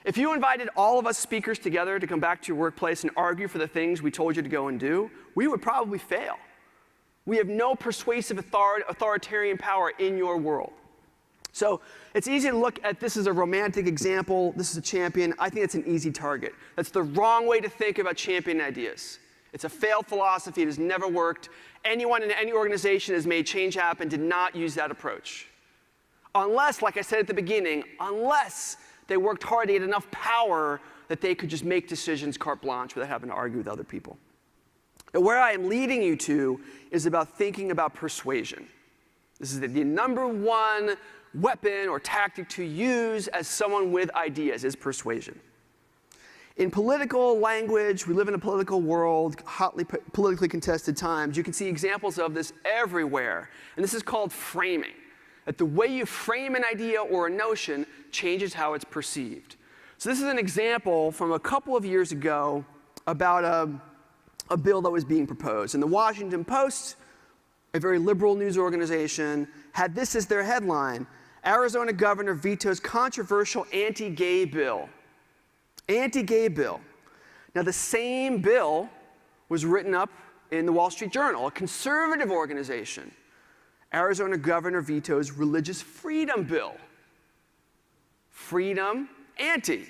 If you invited all of us speakers together to come back to your workplace and argue for the things we told you to go and do, we would probably fail. We have no persuasive authoritarian power in your world. So it's easy to look at this as a romantic example. This is a champion. I think it's an easy target. That's the wrong way to think about champion ideas. It's a failed philosophy. It has never worked. Anyone in any organization has made change happen did not use that approach. Unless, like I said at the beginning, unless they worked hard to get enough power that they could just make decisions carte blanche without having to argue with other people. And where I am leading you to is about thinking about persuasion. This is the number one weapon or tactic to use as someone with ideas is persuasion. In political language, we live in a political world, hotly politically contested times. You can see examples of this everywhere. And this is called framing. That the way you frame an idea or a notion changes how it's perceived. So this is an example from a couple of years ago about a bill that was being proposed. And the Washington Post, a very liberal news organization, had this as their headline: Arizona governor vetoes controversial anti-gay bill. Anti-gay bill. Now, the same bill was written up in the Wall Street Journal, a conservative organization. Arizona governor vetoes religious freedom bill. Freedom, anti.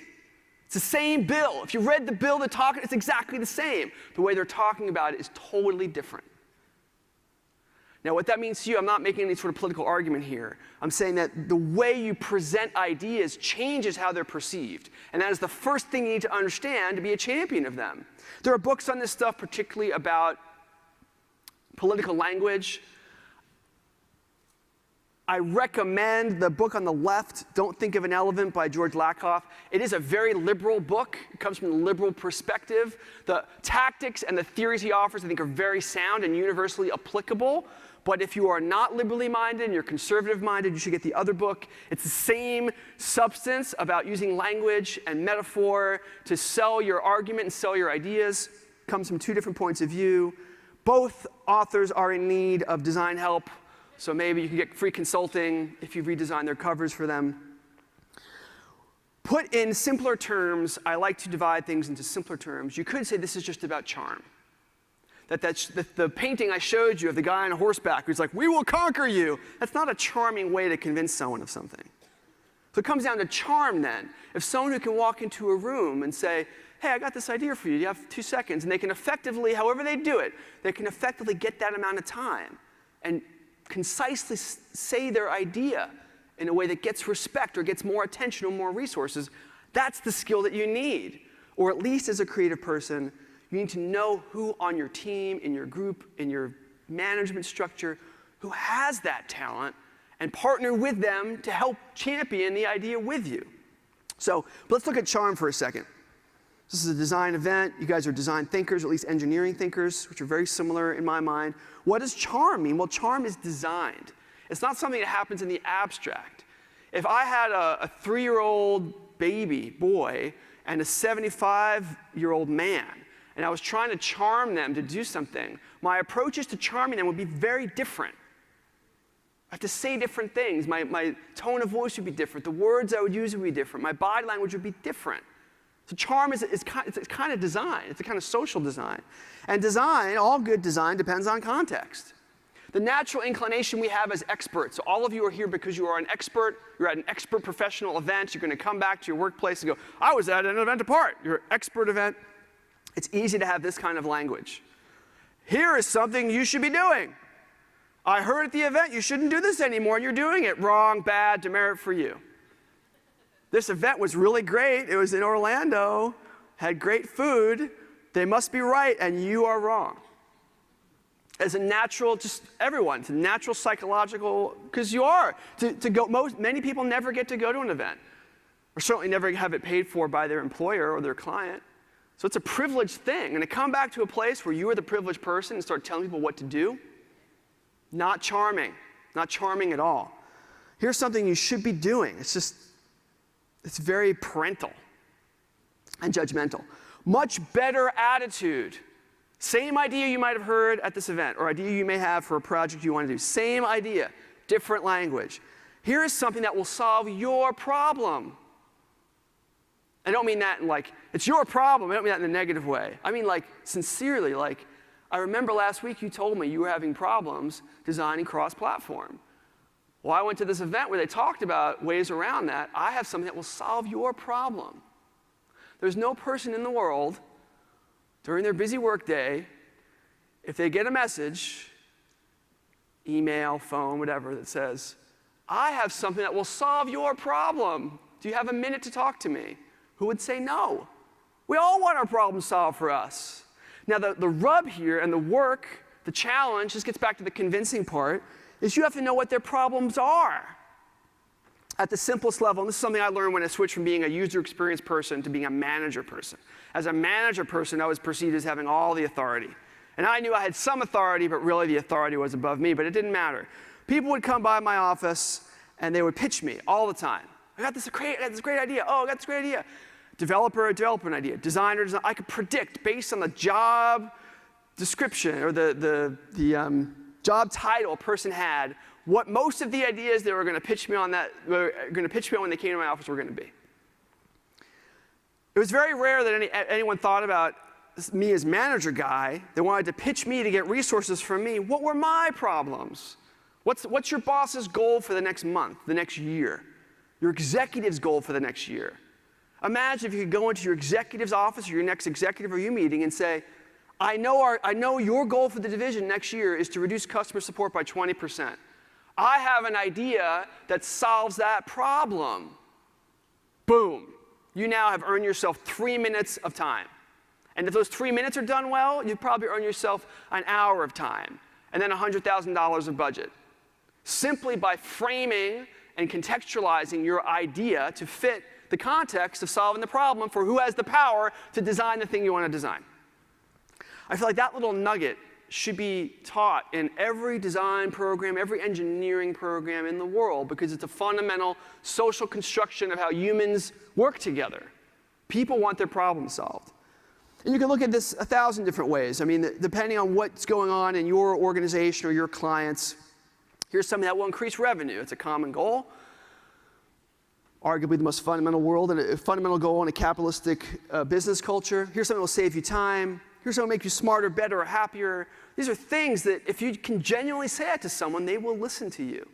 It's the same bill. If you read the bill they're talking, it's exactly the same. The way they're talking about it is totally different. Now, what that means to you, I'm not making any sort of political argument here. I'm saying that the way you present ideas changes how they're perceived. And that is the first thing you need to understand to be a champion of them. There are books on this stuff, particularly about political language. I recommend the book on the left, Don't Think of an Elephant by George Lakoff. It is a very liberal book. It comes from a liberal perspective. The tactics and the theories he offers, I think, are very sound and universally applicable. But if you are not liberally minded and you're conservative minded, you should get the other book. It's the same substance about using language and metaphor to sell your argument and sell your ideas. It comes from two different points of view. Both authors are in need of design help. So maybe you can get free consulting if you redesign their covers for them. Put in simpler terms, I like to divide things into simpler terms. You could say this is just about charm. That the painting I showed you of the guy on horseback who's like, "We will conquer you," that's not a charming way to convince someone of something. So it comes down to charm then. If someone who can walk into a room and say, "Hey, I got this idea for you. You have 2 seconds," and they can effectively, however they do it, they can effectively get that amount of time and concisely say their idea in a way that gets respect or gets more attention or more resources, that's the skill that you need. Or at least as a creative person, you need to know who on your team, in your group, in your management structure, who has that talent, and partner with them to help champion the idea with you. So let's look at charm for a second. This is a design event. You guys are design thinkers, or at least engineering thinkers, which are very similar in my mind. What does charm mean? Well, charm is designed. It's not something that happens in the abstract. If I had a 3-year-old baby boy and a 75-year-old man, and I was trying to charm them to do something, my approaches to charming them would be very different. I have to say different things. My tone of voice would be different. The words I would use would be different. My body language would be different. So charm is kind of design. It's a kind of social design. And design, all good design, depends on context. The natural inclination we have as experts, so all of you are here because you are an expert, you're at an expert professional event, you're going to come back to your workplace and go, "I was at an event apart." You're an expert event. It's easy to have this kind of language. "Here is something you should be doing. I heard at the event you shouldn't do this anymore, and you're doing it. Wrong, bad, demerit for you. This event was really great. It was in Orlando, had great food. They must be right, and you are wrong." As a natural, just everyone, it's a natural psychological, because you are. Many people never get to go to an event, or certainly never have it paid for by their employer or their client. So it's a privileged thing. And to come back to a place where you are the privileged person and start telling people what to do, not charming at all. Here's something you should be doing. It's very parental and judgmental. Much better attitude. Same idea you might have heard at this event, or idea you may have for a project you want to do. Same idea, different language. Here is something that will solve your problem. I don't mean that in like, it's your problem. I don't mean that in a negative way. I mean like, sincerely, like, I remember last week you told me you were having problems designing cross-platform. Well, I went to this event where they talked about ways around that. I have something that will solve your problem. There's no person in the world during their busy workday, if they get a message, email, phone, whatever, that says, "I have something that will solve your problem. Do you have a minute to talk to me?" Who would say no? We all want our problem solved for us. Now, the rub here and the work, the challenge, this gets back to the convincing part, is you have to know what their problems are. at the simplest level, and this is something I learned when I switched from being a user experience person to being a manager person. As a manager person, I was perceived as having all the authority. And I knew I had some authority, but really the authority was above me, but it didn't matter. People would come by my office, and they would pitch me all the time. I got this great idea. Oh, I got this great idea. Developer an idea. Designer. I could predict based on the job description or the job title a person had what most of the ideas they were going to pitch me on when they came to my office were going to be. It was very rare that anyone thought about me as manager guy. They wanted to pitch me to get resources from me. What were my problems? What's your boss's goal for the next month, the next year? Your executive's goal for the next year? Imagine if you could go into your executive's office or your next executive review meeting and say, I know your goal for the division next year is to reduce customer support by 20%. I have an idea that solves that problem. Boom. You now have earned yourself 3 minutes of time. And if those 3 minutes are done well, you've probably earned yourself an hour of time and then $100,000 of budget. Simply by framing and contextualizing your idea to fit the context of solving the problem for who has the power to design the thing you want to design. I feel like that little nugget should be taught in every design program, every engineering program in the world, because it's a fundamental social construction of how humans work together. People want their problems solved. And you can look at this 1,000 different ways. I mean, depending on what's going on in your organization or your clients, here's something that will increase revenue. It's a common goal. Arguably the most fundamental goal in a capitalistic business culture. Here's something that will save you time. Here's something that will make you smarter, better, or happier. These are things that if you can genuinely say it to someone, they will listen to you.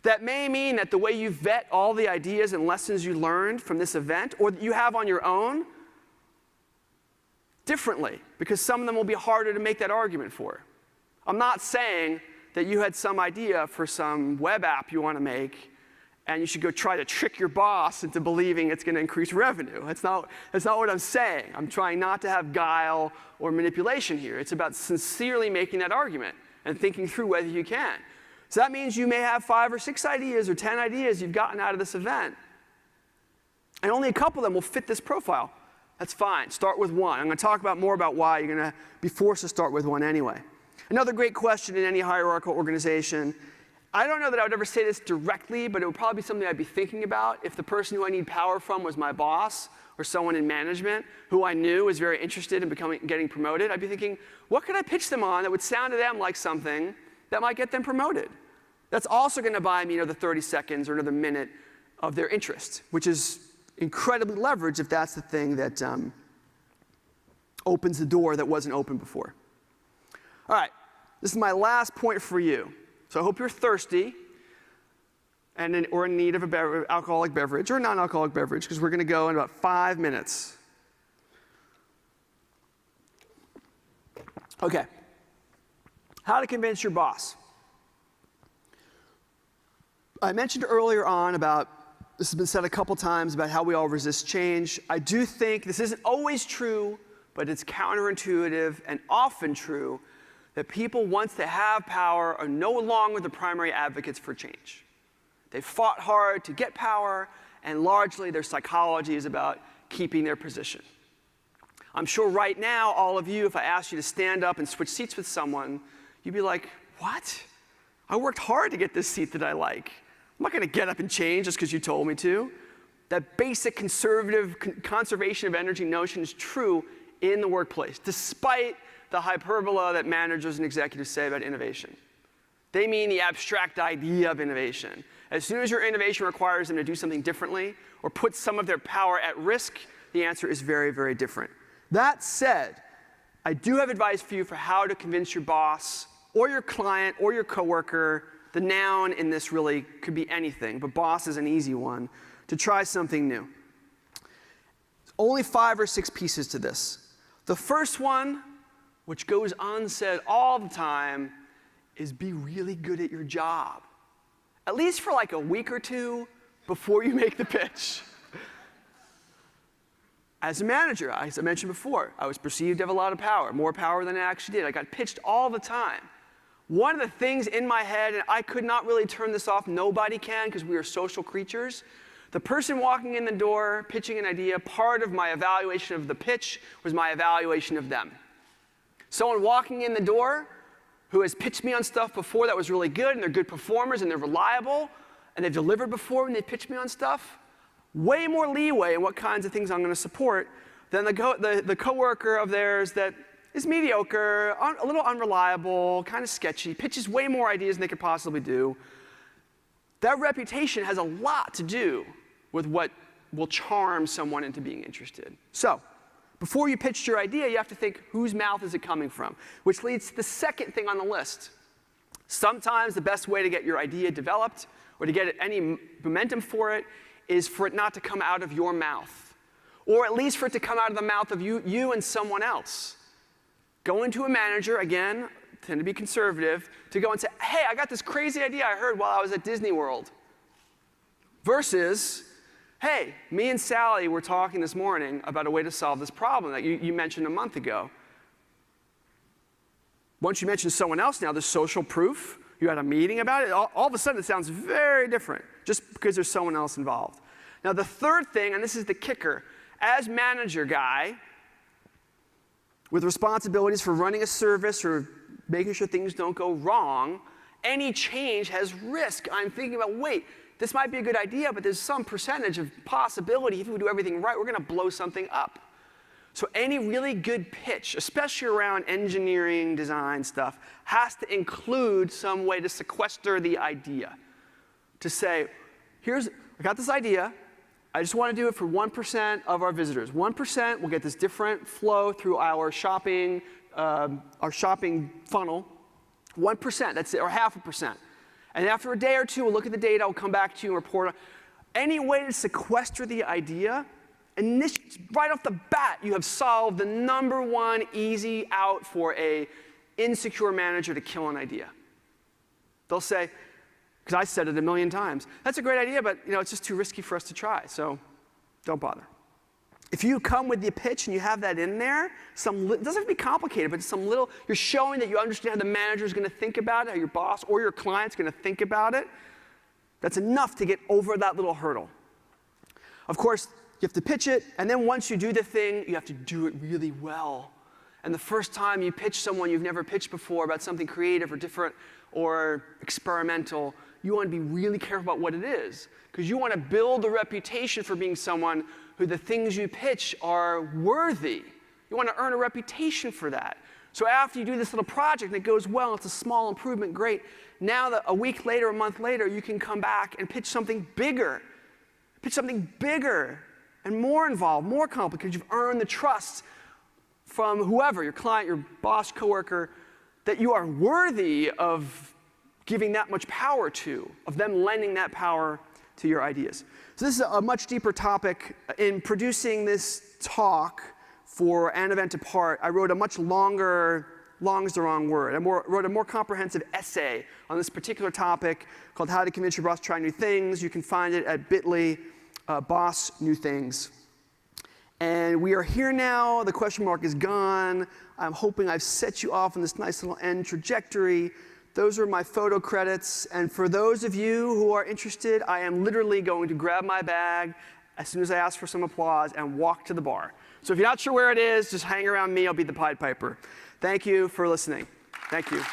That may mean that the way you vet all the ideas and lessons you learned from this event, or that you have on your own, differently, because some of them will be harder to make that argument for. I'm not saying that you had some idea for some web app you want to make, and you should go try to trick your boss into believing it's going to increase revenue. That's not what I'm saying. I'm trying not to have guile or manipulation here. It's about sincerely making that argument and thinking through whether you can. So that means you may have 5 or 6 ideas or 10 ideas you've gotten out of this event, and only a couple of them will fit this profile. That's fine. Start with one. I'm going to talk more about why you're going to be forced to start with one anyway. Another great question in any hierarchical organization. I don't know that I would ever say this directly, but it would probably be something I'd be thinking about if the person who I need power from was my boss or someone in management who I knew was very interested in getting promoted. I'd be thinking, what could I pitch them on that would sound to them like something that might get them promoted? That's also going to buy me another 30 seconds or another minute of their interest, which is incredibly leveraged if that's the thing that opens the door that wasn't open before. All right, this is my last point for you. So I hope you're thirsty or in need of an alcoholic beverage or a non-alcoholic beverage, because we're going to go in about 5 minutes. Okay. How to convince your boss. I mentioned earlier on about, this has been said a couple times, about how we all resist change. I do think this isn't always true, but it's counterintuitive and often true that people, once they have power, are no longer the primary advocates for change. They fought hard to get power, and largely their psychology is about keeping their position. I'm sure right now, all of you, if I asked you to stand up and switch seats with someone, you'd be like, what? I worked hard to get this seat that I like. I'm not going to get up and change just because you told me to. That basic conservative conservation of energy notion is true in the workplace, despite the hyperbola that managers and executives say about innovation. They mean the abstract idea of innovation. As soon as your innovation requires them to do something differently or puts some of their power at risk, the answer is very, very different. That said, I do have advice for you for how to convince your boss or your client or your coworker. The noun in this really could be anything, but boss is an easy one, to try something new. Only 5 or 6 pieces to this. The first one, which goes unsaid all the time, is be really good at your job. At least for like a week or 2 before you make the pitch. As a manager, as I mentioned before, I was perceived to have a lot of power, more power than I actually did. I got pitched all the time. one of the things in my head, and I could not really turn this off, nobody can because we are social creatures, the person walking in the door, pitching an idea, part of my evaluation of the pitch was my evaluation of them. Someone walking in the door who has pitched me on stuff before that was really good, and they're good performers, and they're reliable, and they've delivered before when they pitched me on stuff, way more leeway in what kinds of things I'm going to support than the coworker of theirs that is mediocre, a little unreliable, kind of sketchy, pitches way more ideas than they could possibly do. That reputation has a lot to do with what will charm someone into being interested. So, before you pitch your idea, you have to think, whose mouth is it coming from? Which leads to the second thing on the list. Sometimes the best way to get your idea developed or to get any momentum for it is for it not to come out of your mouth, or at least for it to come out of the mouth of you and someone else. Go into a manager, again, tend to be conservative, to go and say, hey, I got this crazy idea I heard while I was at Disney World. Versus, hey, me and Sally were talking this morning about a way to solve this problem that you mentioned a month ago. Once you mention someone else now, there's social proof. You had a meeting about it. All of a sudden, it sounds very different just because there's someone else involved. Now, the third thing, and this is the kicker, as manager guy, with responsibilities for running a service or making sure things don't go wrong, any change has risk. I'm thinking about, wait, this might be a good idea, but there's some percentage of possibility if we do everything right, we're going to blow something up. So any really good pitch, especially around engineering, design stuff, has to include some way to sequester the idea. To say, I got this idea. I just want to do it for 1% of our visitors. 1% will get this different flow through our shopping funnel. 1%, that's it, or 0.5%. And after a day or two, we'll look at the data, we'll come back to you and report on any way to sequester the idea. And this, right off the bat, you have solved the #1 easy out for a insecure manager to kill an idea. They'll say, because I said it a million times, that's a great idea, but it's just too risky for us to try, so don't bother. If you come with the pitch and you have that in there, it doesn't have to be complicated, but you're showing that you understand how the manager is going to think about it, how your boss or your client's going to think about it. That's enough to get over that little hurdle. Of course, you have to pitch it, and then once you do the thing, you have to do it really well. And the first time you pitch someone you've never pitched before about something creative or different or experimental, you want to be really careful about what it is, because you want to build a reputation for being someone who the things you pitch are worthy. You want to earn a reputation for that. So after you do this little project and it goes well, it's a small improvement, great. Now that a week later, a month later, you can come back and pitch something bigger. Pitch something bigger and more involved, more complicated. You've earned the trust from whoever, your client, your boss, coworker, that you are worthy of giving that much power to, of them lending that power to your ideas. So this is a much deeper topic. In producing this talk for An Event Apart, I wrote a much longer, long's the wrong word, I wrote a more comprehensive essay on this particular topic called How to Convince Your Boss to Try New Things. You can find it at bit.ly, Boss New Things. And we are here now. The question mark is gone. I'm hoping I've set you off on this nice little end trajectory. Those are my photo credits. And for those of you who are interested, I am literally going to grab my bag as soon as I ask for some applause and walk to the bar. So if you're not sure where it is, just hang around me. I'll be the Pied Piper. Thank you for listening. Thank you.